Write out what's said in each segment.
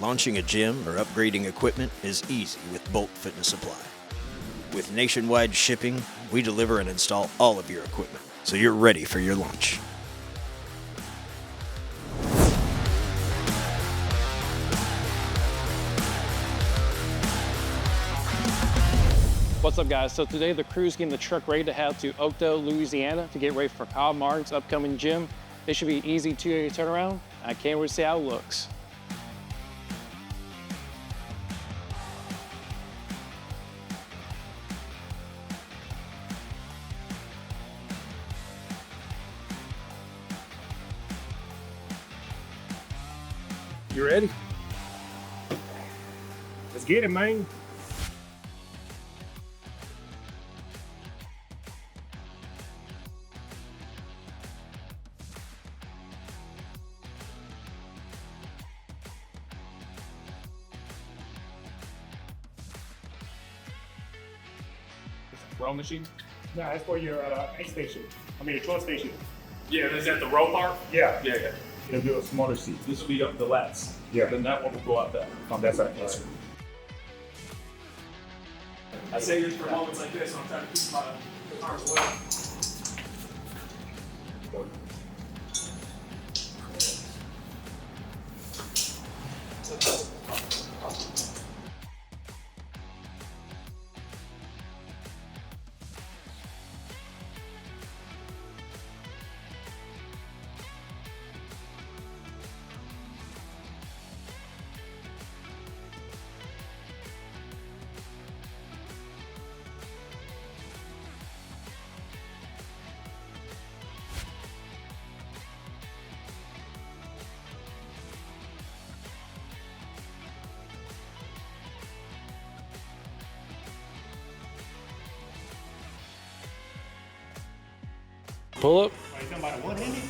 Launching a gym or upgrading equipment is easy with Bolt Fitness Supply. With nationwide shipping, we deliver and install all of your equipment, so you're ready for your launch. What's up, guys? So today the crew's getting the truck ready to head to Oakdale, Louisiana to get ready for Kyle Martin's upcoming gym. It should be an easy 2-day turnaround. I can't wait to see how it looks. You ready? Let's get it, man. Row machine? No, that's for your A station. I mean, your 12 station. Yeah, is that the row part? Yeah. Yeah. It'll do a smaller seat. This will be up the lats. Yeah. Then that one will go out there. That's right. Yes, sir. I say this for moments like this, so I'm trying to keep my arms well. Pull up. Are you talking about a one-handed?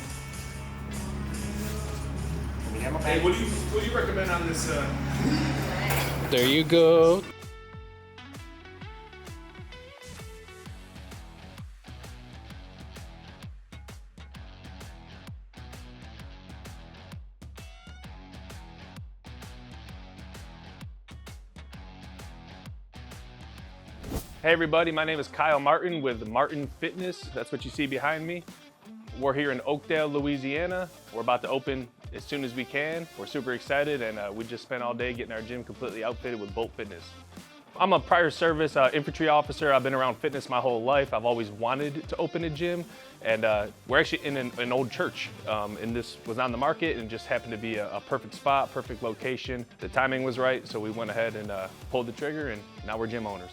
Hey, what do you recommend on this? There you go. Hey everybody, my name is Kyle Martin with Martin Fitness. That's what you see behind me. We're here in Oakdale, Louisiana. We're about to open as soon as we can. We're super excited, and we just spent all day getting our gym completely outfitted with Bolt Fitness. I'm a prior service infantry officer. I've been around fitness my whole life. I've always wanted to open a gym, and we're actually in an old church, and this was on the market and just happened to be a perfect spot, perfect location. The timing was right, so we went ahead and pulled the trigger, and now we're gym owners.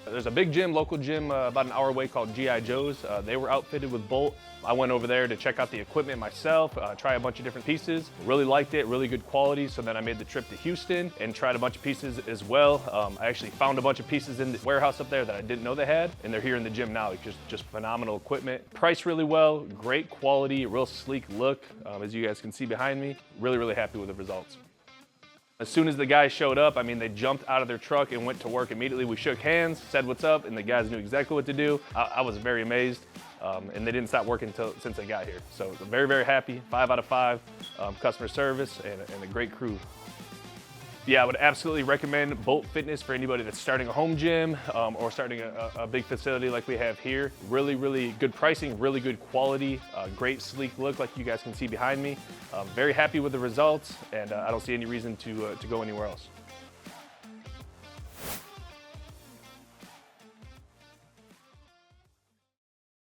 There's a big gym, local gym, about an hour away called G.I. Joe's. They were outfitted with Bolt. I went over there to check out the equipment myself, try a bunch of different pieces. Really liked it, really good quality, so then I made the trip to Houston and tried a bunch of pieces as well. I actually found a bunch of pieces in the warehouse up there that I didn't know they had, and they're here in the gym now. It's just phenomenal equipment. Priced really well, great quality, real sleek look, as you guys can see behind me. Really, really happy with the results. As soon as the guys showed up, I mean, they jumped out of their truck and went to work immediately. We shook hands, said what's up, and the guys knew exactly what to do. I was very amazed, and they didn't stop working since they got here. So very, very happy, 5 out of 5, customer service and a great crew. Yeah, I would absolutely recommend Bolt Fitness for anybody that's starting a home gym or starting a big facility like we have here. Really, really good pricing, really good quality, great sleek look like you guys can see behind me. Very happy with the results, and I don't see any reason to go anywhere else.